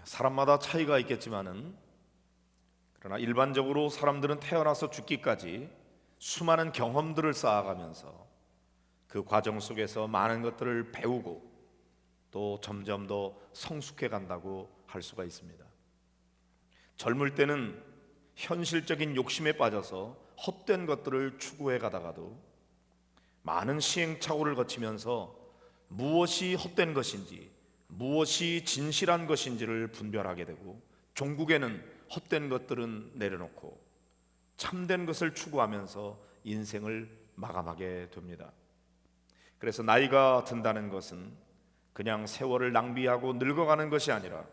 사람마다 차이가 있겠지만은 그러나 일반적으로 사람들은 태어나서 죽기까지 수많은 경험들을 쌓아가면서 그 과정 속에서 많은 것들을 배우고 또 점점 더 성숙해 간다고 할 수가 있습니다. 젊을 때는 현실적인 욕심에 빠져서 헛된 것들을 추구해 가다가도 많은 시행착오를 거치면서 무엇이 헛된 것인지 무엇이 진실한 것인지를 분별하게 되고 종국에는 헛된 것들은 내려놓고 참된 것을 추구하면서 인생을 마감하게 됩니다. 그래서 나이가 든다는 것은 그냥 세월을 낭비하고 늙어가는 것이 아니라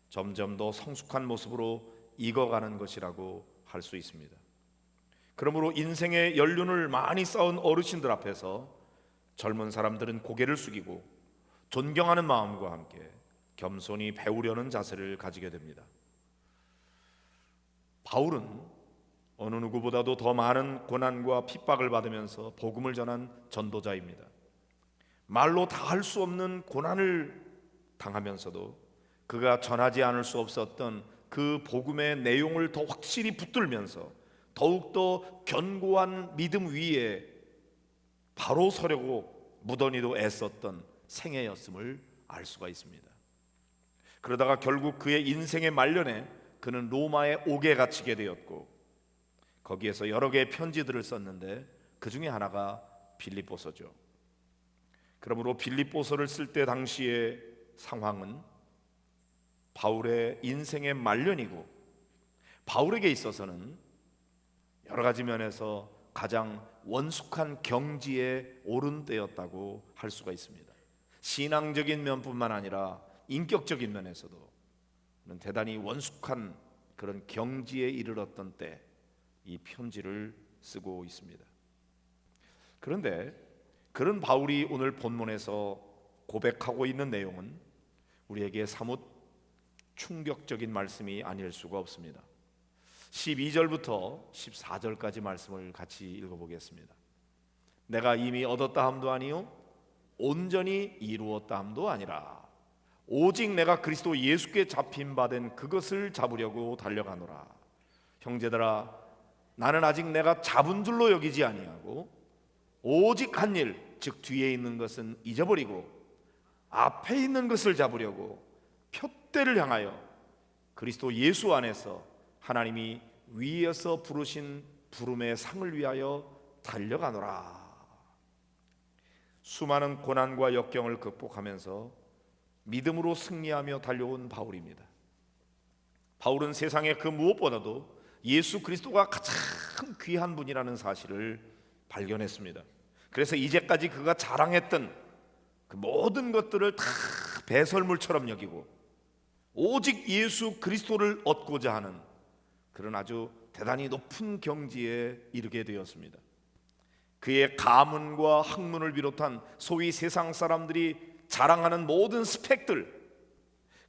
점점 더 성숙한 모습으로 익어가는 것이라고 할 수 있습니다. 그러므로 인생의 연륜을 많이 쌓은 어르신들 앞에서 젊은 사람들은 고개를 숙이고 존경하는 마음과 함께 겸손히 배우려는 자세를 가지게 됩니다. 바울은 어느 누구보다도 더 많은 고난과 핍박을 받으면서 복음을 전한 전도자입니다. 말로 다 할 수 없는 고난을 당하면서도 그가 전하지 않을 수 없었던 그 복음의 내용을 더 확실히 붙들면서 더욱더 견고한 믿음 위에 바로 서려고 무던히도 애썼던 생애였음을 알 수가 있습니다. 그러다가 결국 그의 인생의 말년에 그는 로마의 옥에 갇히게 되었고 거기에서 여러 개의 편지들을 썼는데 그 중에 하나가 빌립보서죠. 그러므로 빌립보서를 쓸 때 당시의 상황은 바울의 인생의 말년이고 바울에게 있어서는 여러 가지 면에서 가장 원숙한 경지에 오른 때였다고 할 수가 있습니다. 신앙적인 면뿐만 아니라 인격적인 면에서도 대단히 원숙한 그런 경지에 이르렀던 때 이 편지를 쓰고 있습니다. 그런데 그런 바울이 오늘 본문에서 고백하고 있는 내용은 우리에게 사뭇 충격적인 말씀이 아닐 수가 없습니다. 12절부터 14절까지 말씀을 같이 읽어보겠습니다. 내가 이미 얻었다 함도 아니요 온전히 이루었다 함도 아니라 오직 내가 그리스도 예수께 잡힌 바 된 그것을 잡으려고 달려가노라. 형제들아, 나는 아직 내가 잡은 줄로 여기지 아니하고 오직 한 일, 즉 뒤에 있는 것은 잊어버리고 앞에 있는 것을 잡으려고 푯대를 향하여 그리스도 예수 안에서 하나님이 위에서 부르신 부름의 상을 위하여 달려가노라. 수많은 고난과 역경을 극복하면서 믿음으로 승리하며 달려온 바울입니다. 바울은 세상의 그 무엇보다도 예수 그리스도가 가장 귀한 분이라는 사실을 발견했습니다. 그래서 이제까지 그가 자랑했던 그 모든 것들을 다 배설물처럼 여기고 오직 예수 그리스도를 얻고자 하는 그런 아주 대단히 높은 경지에 이르게 되었습니다. 그의 가문과 학문을 비롯한 소위 세상 사람들이 자랑하는 모든 스펙들,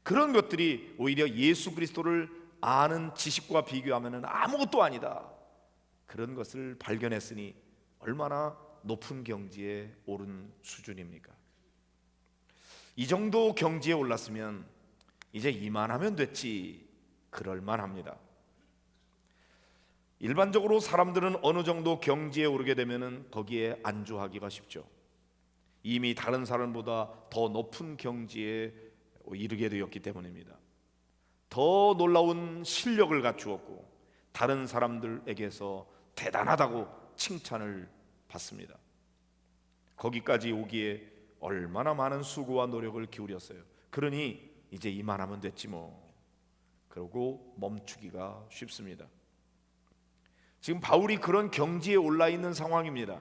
그런 것들이 오히려 예수 그리스도를 아는 지식과 비교하면 아무것도 아니다. 그런 것을 발견했으니 얼마나 높은 경지에 오른 수준입니까? 이 정도 경지에 올랐으면 이제 이만하면 됐지, 그럴만합니다. 일반적으로 사람들은 어느 정도 경지에 오르게 되면 거기에 안주하기가 쉽죠. 이미 다른 사람보다 더 높은 경지에 이르게 되었기 때문입니다. 더 놀라운 실력을 갖추었고 다른 사람들에게서 대단하다고 칭찬을 받습니다. 거기까지 오기에 얼마나 많은 수고와 노력을 기울였어요. 그러니 이제 이만하면 됐지 뭐, 그러고 멈추기가 쉽습니다. 지금 바울이 그런 경지에 올라 있는 상황입니다.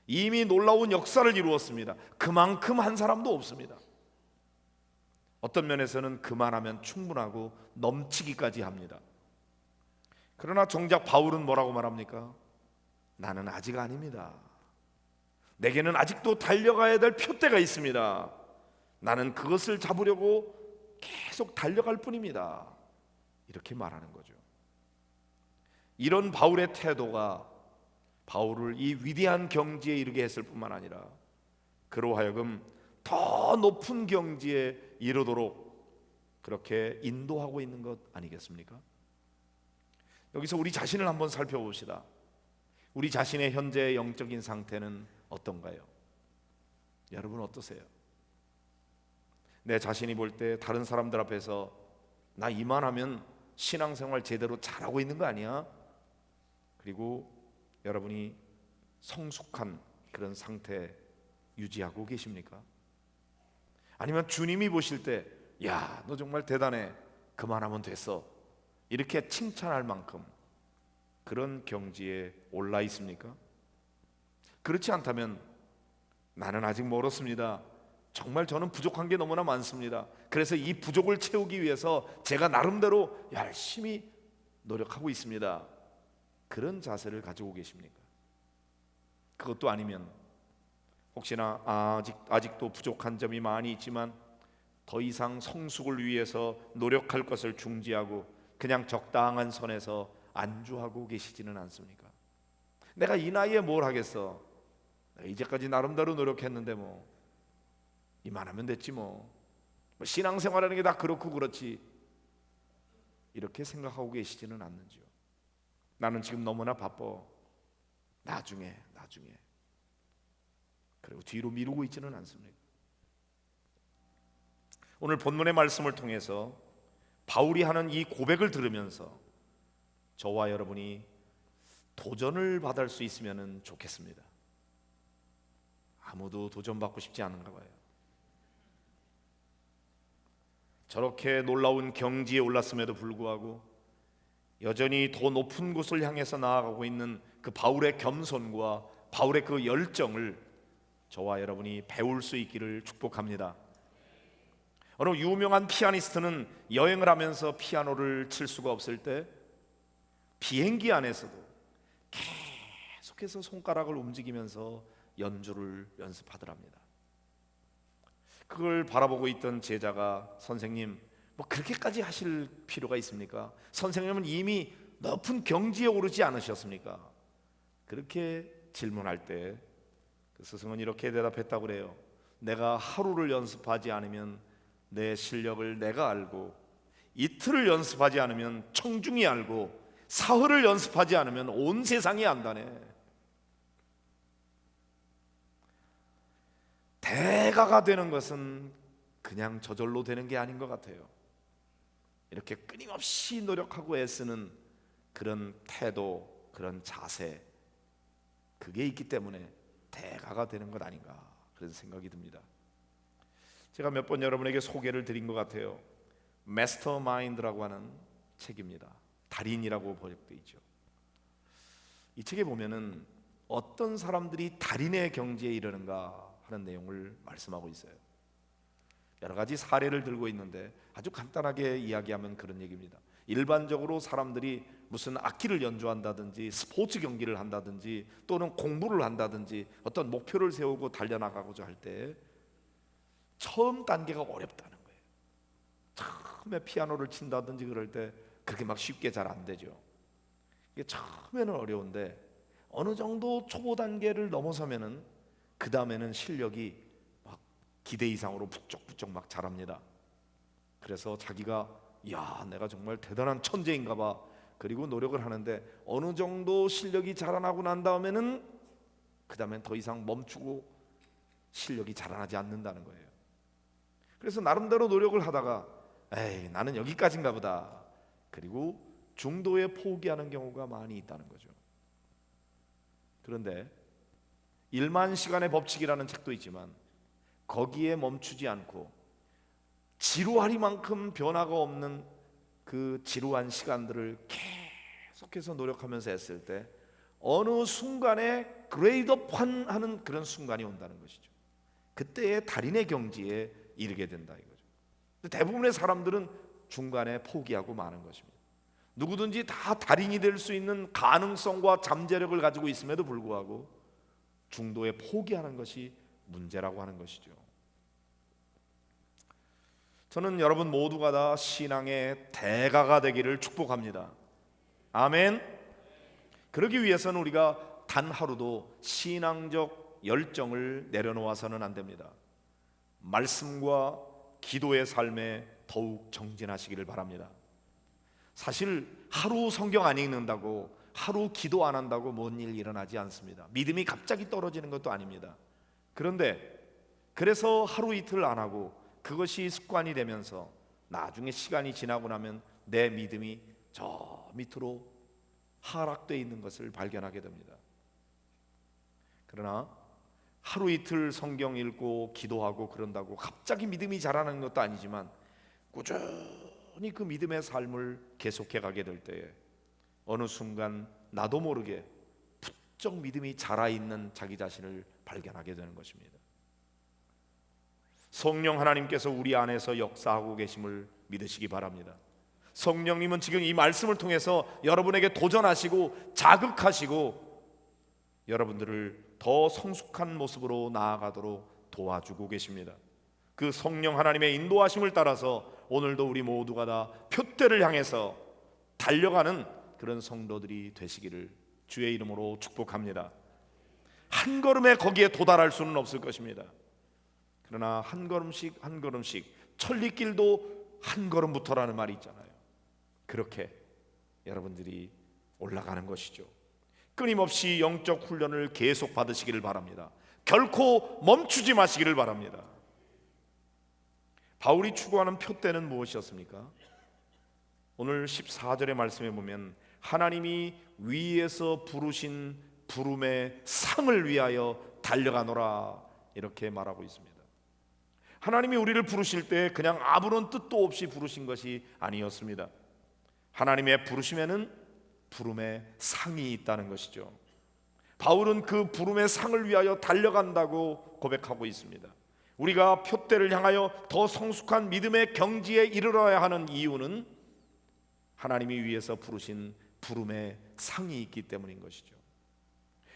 이미 놀라운 역사를 이루었습니다. 그만큼 한 사람도 없습니다. 어떤 면에서는 그만하면 충분하고 넘치기까지 합니다. 그러나 정작 바울은 뭐라고 말합니까? 나는 아직 아닙니다. 내게는 아직도 달려가야 될 푯대가 있습니다. 나는 그것을 잡으려고 계속 달려갈 뿐입니다. 이렇게 말하는 거죠. 이런 바울의 태도가 바울을 이 위대한 경지에 이르게 했을 뿐만 아니라 그로 하여금 더 높은 경지에 이르도록 그렇게 인도하고 있는 것 아니겠습니까? 여기서 우리 자신을 한번 살펴봅시다. 우리 자신의 현재 영적인 상태는 어떤가요? 여러분 어떠세요? 내 자신이 볼 때 다른 사람들 앞에서 나 이만하면 신앙생활 제대로 잘하고 있는 거 아니야? 그리고 여러분이 성숙한 그런 상태 유지하고 계십니까? 아니면 주님이 보실 때 야, 너 정말 대단해, 그만하면 됐어, 이렇게 칭찬할 만큼 그런 경지에 올라 있습니까? 그렇지 않다면 나는 아직 멀었습니다, 정말 저는 부족한 게 너무나 많습니다, 그래서 이 부족을 채우기 위해서 제가 나름대로 열심히 노력하고 있습니다, 그런 자세를 가지고 계십니까? 그것도 아니면 혹시나 아직도 부족한 점이 많이 있지만 더 이상 성숙을 위해서 노력할 것을 중지하고 그냥 적당한 선에서 안주하고 계시지는 않습니까? 내가 이 나이에 뭘 하겠어, 내가 이제까지 나름대로 노력했는데 뭐 이만하면 됐지, 뭐 신앙생활하는 게 다 그렇고 그렇지, 이렇게 생각하고 계시지는 않는지요? 나는 지금 너무나 바빠, 나중에 그리고 뒤로 미루고 있지는 않습니까? 오늘 본문의 말씀을 통해서 바울이 하는 이 고백을 들으면서 저와 여러분이 도전을 받을 수 있으면 좋겠습니다. 아무도 도전받고 싶지 않은가 봐요. 저렇게 놀라운 경지에 올랐음에도 불구하고 여전히 더 높은 곳을 향해서 나아가고 있는 그 바울의 겸손과 바울의 그 열정을 저와 여러분이 배울 수 있기를 축복합니다. 어느 유명한 피아니스트는 여행을 하면서 피아노를 칠 수가 없을 때 비행기 안에서도 계속해서 손가락을 움직이면서 연주를 연습하더랍니다. 그걸 바라보고 있던 제자가 선생님, 뭐 그렇게까지 하실 필요가 있습니까? 선생님은 이미 높은 경지에 오르지 않으셨습니까? 그렇게 질문할 때 그 스승은 이렇게 대답했다고 그래요. 내가 하루를 연습하지 않으면 내 실력을 내가 알고, 이틀을 연습하지 않으면 청중이 알고, 사흘을 연습하지 않으면 온 세상이 안다네. 대가가 되는 것은 그냥 저절로 되는 게 아닌 것 같아요. 이렇게 끊임없이 노력하고 애쓰는 그런 태도, 그런 자세, 그게 있기 때문에 대가가 되는 것 아닌가, 그런 생각이 듭니다. 제가 몇 번 여러분에게 소개를 드린 것 같아요. 마스터마인드라고 하는 책입니다. 달인이라고 번역되어 있죠. 이 책에 보면은 어떤 사람들이 달인의 경지에 이르는가 하는 내용을 말씀하고 있어요. 여러 가지 사례를 들고 있는데 아주 간단하게 이야기하면 그런 얘기입니다. 일반적으로 사람들이 무슨 악기를 연주한다든지 스포츠 경기를 한다든지 또는 공부를 한다든지 어떤 목표를 세우고 달려나가고자 할 때 처음 단계가 어렵다는 거예요. 처음에 피아노를 친다든지 그럴 때 그렇게 막 쉽게 잘 안 되죠. 이게 처음에는 어려운데 어느 정도 초보 단계를 넘어서면은 그 다음에는 실력이 막 기대 이상으로 부쩍부쩍 막 자랍니다. 그래서 자기가 야, 내가 정말 대단한 천재인가 봐. 그리고 노력을 하는데 어느 정도 실력이 자라나고 난 다음에는 그 다음엔 더 이상 멈추고 실력이 자라나지 않는다는 거예요. 그래서 나름대로 노력을 하다가 에이, 나는 여기까지인가 보다. 그리고 중도에 포기하는 경우가 많이 있다는 거죠. 그런데 1만 시간의 법칙이라는 책도 있지만 거기에 멈추지 않고 지루하리만큼 변화가 없는 그 지루한 시간들을 계속해서 노력하면서 했을 때 어느 순간에 그레이드업 하는 그런 순간이 온다는 것이죠. 그때의 달인의 경지에 이르게 된다 이거죠. 대부분의 사람들은 중간에 포기하고 마는 것입니다. 누구든지 다 달인이 될 수 있는 가능성과 잠재력을 가지고 있음에도 불구하고 중도에 포기하는 것이 문제라고 하는 것이죠. 저는 여러분 모두가 다 신앙의 대가가 되기를 축복합니다. 아멘. 그러기 위해서는 우리가 단 하루도 신앙적 열정을 내려놓아서는 안 됩니다. 말씀과 기도의 삶에 더욱 정진하시기를 바랍니다. 사실 하루 성경 안 읽는다고, 하루 기도 안 한다고 뭔 일 일어나지 않습니다. 믿음이 갑자기 떨어지는 것도 아닙니다. 그런데 그래서 하루 이틀 안 하고 그것이 습관이 되면서 나중에 시간이 지나고 나면 내 믿음이 저 밑으로 하락되어 있는 것을 발견하게 됩니다. 그러나 하루 이틀 성경 읽고 기도하고 그런다고 갑자기 믿음이 자라는 것도 아니지만 꾸준히 그 믿음의 삶을 계속해 가게 될 때에 어느 순간 나도 모르게 부쩍 믿음이 자라있는 자기 자신을 발견하게 되는 것입니다. 성령 하나님께서 우리 안에서 역사하고 계심을 믿으시기 바랍니다. 성령님은 지금 이 말씀을 통해서 여러분에게 도전하시고 자극하시고 여러분들을 더 성숙한 모습으로 나아가도록 도와주고 계십니다. 그 성령 하나님의 인도하심을 따라서 오늘도 우리 모두가 다 표대를 향해서 달려가는 그런 성도들이 되시기를 주의 이름으로 축복합니다. 한 걸음에 거기에 도달할 수는 없을 것입니다. 그러나 한 걸음씩 한 걸음씩, 천리길도 한 걸음부터라는 말이 있잖아요. 그렇게 여러분들이 올라가는 것이죠. 끊임없이 영적 훈련을 계속 받으시기를 바랍니다. 결코 멈추지 마시기를 바랍니다. 바울이 추구하는 표대는 무엇이었습니까? 오늘 14절의 말씀에 보면 하나님이 위에서 부르신 부름의 상을 위하여 달려가노라 이렇게 말하고 있습니다. 하나님이 우리를 부르실 때 그냥 아무런 뜻도 없이 부르신 것이 아니었습니다. 하나님의 부르심에는 부름의 상이 있다는 것이죠. 바울은 그 부름의 상을 위하여 달려간다고 고백하고 있습니다. 우리가 표대를 향하여 더 성숙한 믿음의 경지에 이르러야 하는 이유는 하나님이 위에서 부르신 부름의 상이 있기 때문인 것이죠.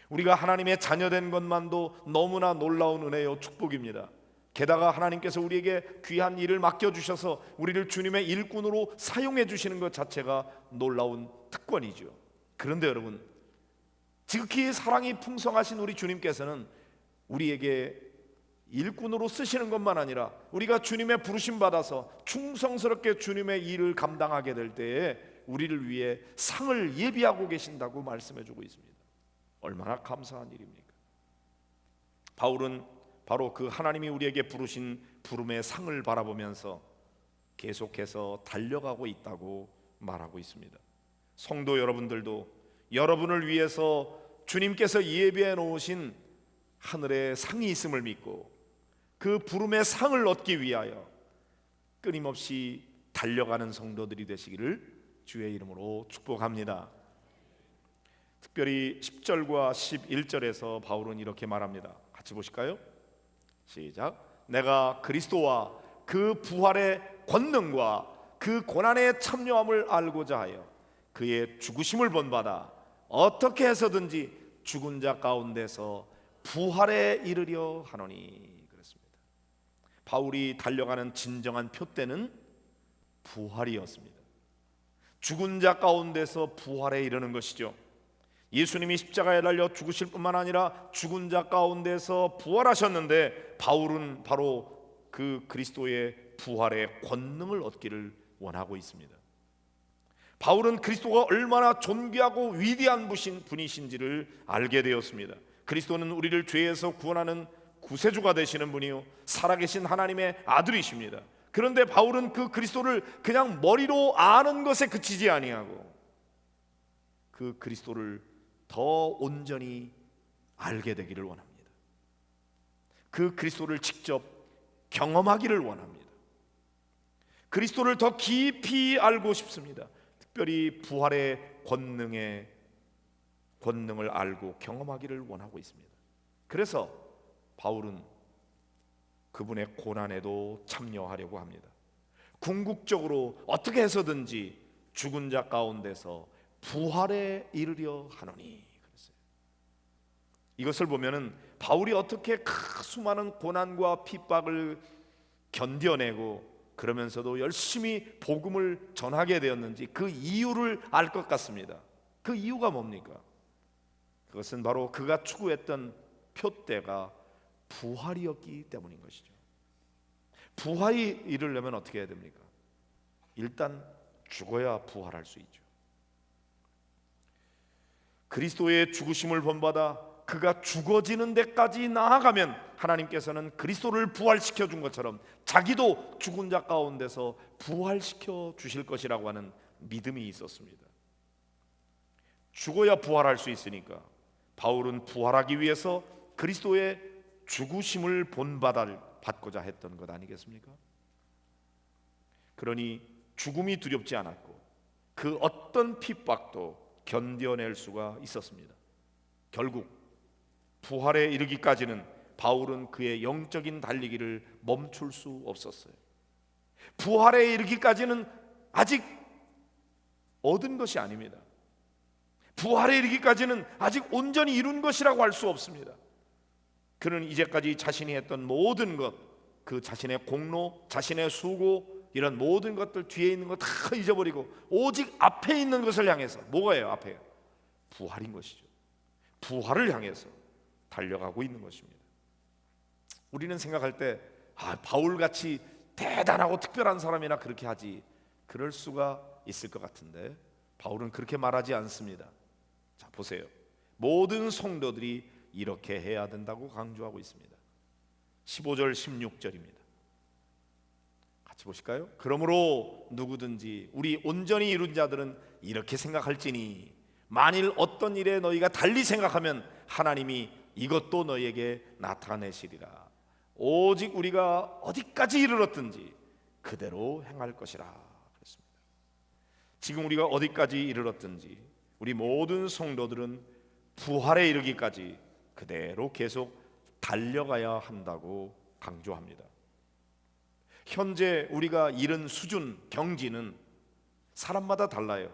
우리가 하나님의 자녀된 것만도 너무나 놀라운 은혜요 축복입니다. 게다가 하나님께서 우리에게 귀한 일을 맡겨주셔서 우리를 주님의 일꾼으로 사용해 주시는 것 자체가 놀라운 특권이죠. 그런데 여러분, 지극히 사랑이 풍성하신 우리 주님께서는 우리에게 일꾼으로 쓰시는 것만 아니라 우리가 주님의 부르심 받아서 충성스럽게 주님의 일을 감당하게 될 때에 우리를 위해 상을 예비하고 계신다고 말씀해 주고 있습니다. 얼마나 감사한 일입니까? 바울은 바로 그 하나님이 우리에게 부르신 부름의 상을 바라보면서 계속해서 달려가고 있다고 말하고 있습니다. 성도 여러분들도 여러분을 위해서 주님께서 예비해 놓으신 하늘의 상이 있음을 믿고 그 부름의 상을 얻기 위하여 끊임없이 달려가는 성도들이 되시기를 주의 이름으로 축복합니다. 특별히 10절과 11절에서 바울은 이렇게 말합니다. 같이 보실까요? 시작. 내가 그리스도와 그 부활의 권능과 그 고난의 참여함을 알고자 하여 그의 죽으심을 본받아 어떻게 해서든지 죽은 자 가운데서 부활에 이르려 하노니. 그렇습니다. 바울이 달려가는 진정한 표대는 부활이었습니다. 죽은 자 가운데서 부활에 이르는 것이죠. 예수님이 십자가에 달려 죽으실 뿐만 아니라 죽은 자 가운데서 부활하셨는데 바울은 바로 그 그리스도의 부활의 권능을 얻기를 원하고 있습니다. 바울은 그리스도가 얼마나 존귀하고 위대한 분이신지를 알게 되었습니다. 그리스도는 우리를 죄에서 구원하는 구세주가 되시는 분이요 살아계신 하나님의 아들이십니다. 그런데 바울은 그 그리스도를 그냥 머리로 아는 것에 그치지 아니하고 그 그리스도를 더 온전히 알게 되기를 원합니다. 그 그리스도를 직접 경험하기를 원합니다. 그리스도를 더 깊이 알고 싶습니다. 특별히 부활의 권능을 알고 경험하기를 원하고 있습니다. 그래서 바울은 그분의 고난에도 참여하려고 합니다. 궁극적으로 어떻게 해서든지 죽은 자 가운데서 부활에 이르려 하노니. 그랬어요. 이것을 보면은 바울이 어떻게 수많은 고난과 핍박을 견뎌내고 그러면서도 열심히 복음을 전하게 되었는지 그 이유를 알 것 같습니다. 그 이유가 뭡니까? 그것은 바로 그가 추구했던 표대가 부활이었기 때문인 것이죠. 부활이 이르려면 어떻게 해야 됩니까? 일단 죽어야 부활할 수 있죠. 그리스도의 죽으심을 본받아 그가 죽어지는 데까지 나아가면 하나님께서는 그리스도를 부활시켜 준 것처럼 자기도 죽은 자 가운데서 부활시켜 주실 것이라고 하는 믿음이 있었습니다. 죽어야 부활할 수 있으니까 바울은 부활하기 위해서 그리스도의 죽으심을 본받고자 했던 것 아니겠습니까? 그러니 죽음이 두렵지 않았고 그 어떤 핍박도 견뎌낼 수가 있었습니다. 결국 부활에 이르기까지는 바울은 그의 영적인 달리기를 멈출 수 없었어요. 부활에 이르기까지는 아직 얻은 것이 아닙니다. 부활에 이르기까지는 아직 온전히 이룬 것이라고 할 수 없습니다. 그는 이제까지 자신이 했던 모든 것, 그 자신의 공로, 자신의 수고, 이런 모든 것들 뒤에 있는 거 다 잊어버리고 오직 앞에 있는 것을 향해서, 뭐가예요? 앞에 부활인 것이죠. 부활을 향해서 달려가고 있는 것입니다. 우리는 생각할 때 바울같이 대단하고 특별한 사람이나 그렇게 하지, 그럴 수가 있을 것 같은데 바울은 그렇게 말하지 않습니다. 자, 보세요. 모든 성도들이 이렇게 해야 된다고 강조하고 있습니다. 15절 16절입니다. 같이 보실까요? 그러므로 누구든지 우리 온전히 이룬 자들은 이렇게 생각할지니 만일 어떤 일에 너희가 달리 생각하면 하나님이 이것도 너희에게 나타내시리라. 오직 우리가 어디까지 이르렀든지 그대로 행할 것이라 그랬습니다. 지금 우리가 어디까지 이르렀든지 우리 모든 성도들은 부활에 이르기까지 그대로 계속 달려가야 한다고 강조합니다. 현재 우리가 이른 수준, 경지는 사람마다 달라요.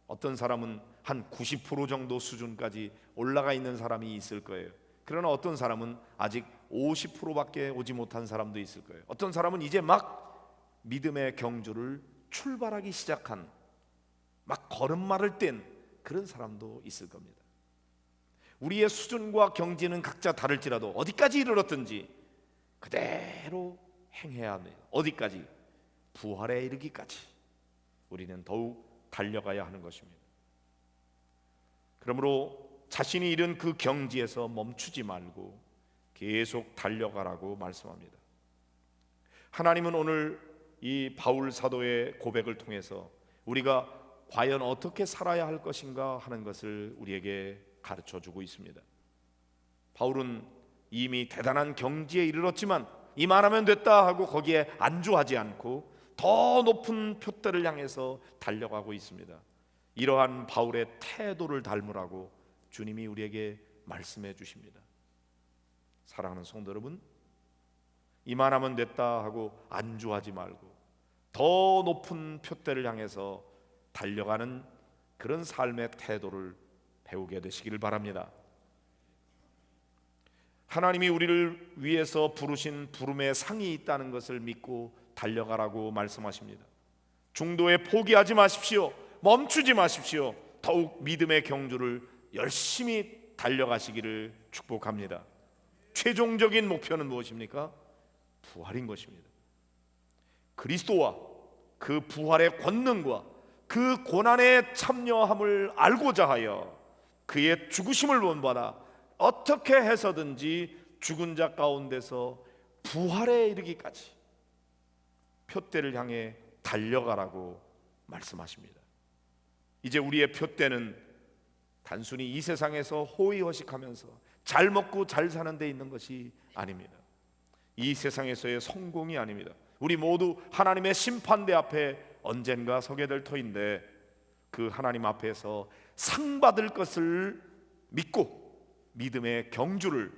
어떤 사람은 한 90% 정도 수준까지 올라가 있는 사람이 있을 거예요. 그러나 어떤 사람은 아직 50%밖에 오지 못한 사람도 있을 거예요. 어떤 사람은 이제 막 믿음의 경주를 출발하기 시작한, 막 걸음마를 뗀 그런 사람도 있을 겁니다. 우리의 수준과 경지는 각자 다를지라도 어디까지 이르렀든지 그대로 행해야 합니다. 어디까지? 부활에 이르기까지 우리는 더욱 달려가야 하는 것입니다. 그러므로 자신이 이룬 그 경지에서 멈추지 말고 계속 달려가라고 말씀합니다. 하나님은 오늘 이 바울 사도의 고백을 통해서 우리가 과연 어떻게 살아야 할 것인가 하는 것을 우리에게 가르쳐 주고 있습니다. 바울은 이미 대단한 경지에 이르렀지만 이만하면 됐다 하고 거기에 안주하지 않고 더 높은 표대를 향해서 달려가고 있습니다. 이러한 바울의 태도를 닮으라고 주님이 우리에게 말씀해 주십니다. 사랑하는 성도 여러분, 이만하면 됐다 하고 안주하지 말고 더 높은 표대를 향해서 달려가는 그런 삶의 태도를 배우게 되시기를 바랍니다. 하나님이 우리를 위해서 부르신 부름의 상이 있다는 것을 믿고 달려가라고 말씀하십니다. 중도에 포기하지 마십시오. 멈추지 마십시오. 더욱 믿음의 경주를 열심히 달려가시기를 축복합니다. 최종적인 목표는 무엇입니까? 부활인 것입니다. 그리스도와 그 부활의 권능과 그 고난에 참여함을 알고자 하여 그의 죽으심을 본받아 어떻게 해서든지 죽은 자 가운데서 부활에 이르기까지 표대를 향해 달려가라고 말씀하십니다. 이제 우리의 표대는 단순히 이 세상에서 호의허식하면서 잘 먹고 잘 사는 데 있는 것이 아닙니다. 이 세상에서의 성공이 아닙니다. 우리 모두 하나님의 심판대 앞에 언젠가 서게 될 터인데 그 하나님 앞에서 상 받을 것을 믿고 믿음의 경주를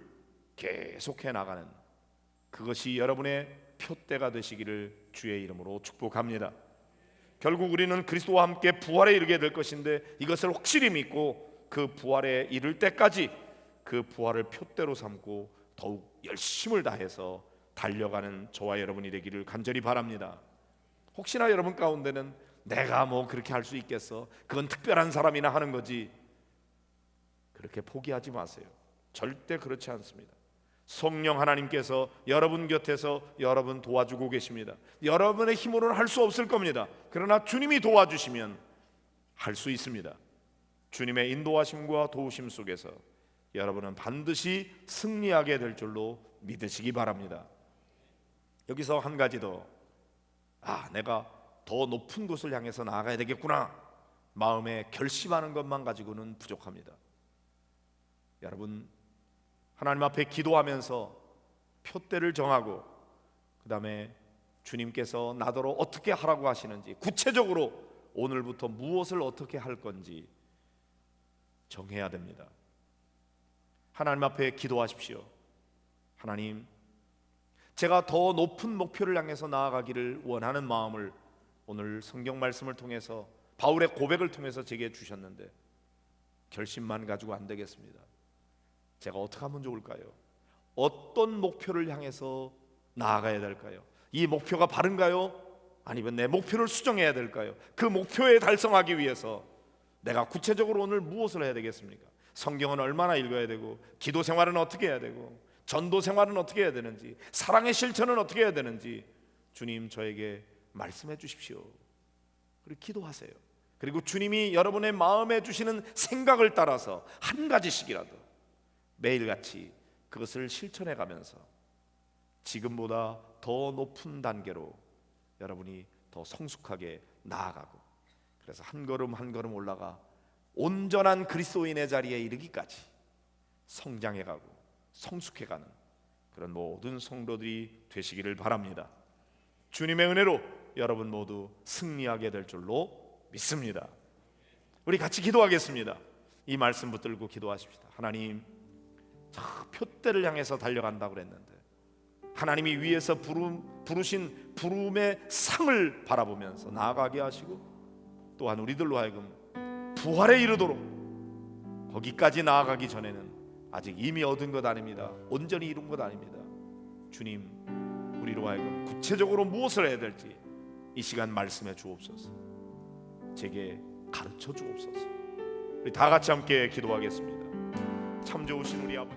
계속해 나가는 그것이 여러분의 표대가 되시기를 주의 이름으로 축복합니다. 결국 우리는 그리스도와 함께 부활에 이르게 될 것인데 이것을 확실히 믿고 그 부활에 이를 때까지 그 부활을 표대로 삼고 더욱 열심을 다해서 달려가는 저와 여러분이 되기를 간절히 바랍니다. 혹시나 여러분 가운데는 내가 뭐 그렇게 할 수 있겠어? 그건 특별한 사람이나 하는 거지. 그렇게 포기하지 마세요. 절대 그렇지 않습니다. 성령 하나님께서 여러분 곁에서 여러분 도와주고 계십니다. 여러분의 힘으로는 할 수 없을 겁니다. 그러나 주님이 도와주시면 할 수 있습니다. 주님의 인도하심과 도우심 속에서 여러분은 반드시 승리하게 될 줄로 믿으시기 바랍니다. 여기서 한 가지 더, 내가 더 높은 곳을 향해서 나아가야 되겠구나, 마음에 결심하는 것만 가지고는 부족합니다. 여러분, 하나님 앞에 기도하면서 표대를 정하고 그 다음에 주님께서 나더러 어떻게 하라고 하시는지, 구체적으로 오늘부터 무엇을 어떻게 할 건지 정해야 됩니다. 하나님 앞에 기도하십시오. 하나님, 제가 더 높은 목표를 향해서 나아가기를 원하는 마음을 오늘 성경 말씀을 통해서, 바울의 고백을 통해서 제게 주셨는데 결심만 가지고 안 되겠습니다. 제가 어떻게 하면 좋을까요? 어떤 목표를 향해서 나아가야 될까요? 이 목표가 바른가요? 아니면 내 목표를 수정해야 될까요? 그 목표에 달성하기 위해서 내가 구체적으로 오늘 무엇을 해야 되겠습니까? 성경은 얼마나 읽어야 되고, 기도 생활은 어떻게 해야 되고, 전도 생활은 어떻게 해야 되는지, 사랑의 실천은 어떻게 해야 되는지 주님 저에게 말씀해 주십시오. 그리고 기도하세요. 그리고 주님이 여러분의 마음에 주시는 생각을 따라서 한 가지씩이라도 매일같이 그것을 실천해 가면서 지금보다 더 높은 단계로 여러분이 더 성숙하게 나아가고, 그래서 한 걸음 한 걸음 올라가 온전한 그리스도인의 자리에 이르기까지 성장해가고 성숙해가는 그런 모든 성도들이 되시기를 바랍니다. 주님의 은혜로 여러분 모두 승리하게 될 줄로 믿습니다. 우리 같이 기도하겠습니다. 이 말씀 붙들고 기도하십시다. 하나님, 저 표대를 향해서 달려간다고 그랬는데 하나님이 위에서 부르신 부름의 상을 바라보면서 나아가게 하시고, 또한 우리들로 하여금 부활에 이르도록 거기까지 나아가기 전에는 아직 이미 얻은 것 아닙니다. 온전히 이룬 것 아닙니다. 주님, 우리로 하여금 구체적으로 무엇을 해야 될지 이 시간 말씀해 주옵소서. 제게 가르쳐 주옵소서. 우리 다 같이 함께 기도하겠습니다. 참 좋으신 우리 아버지,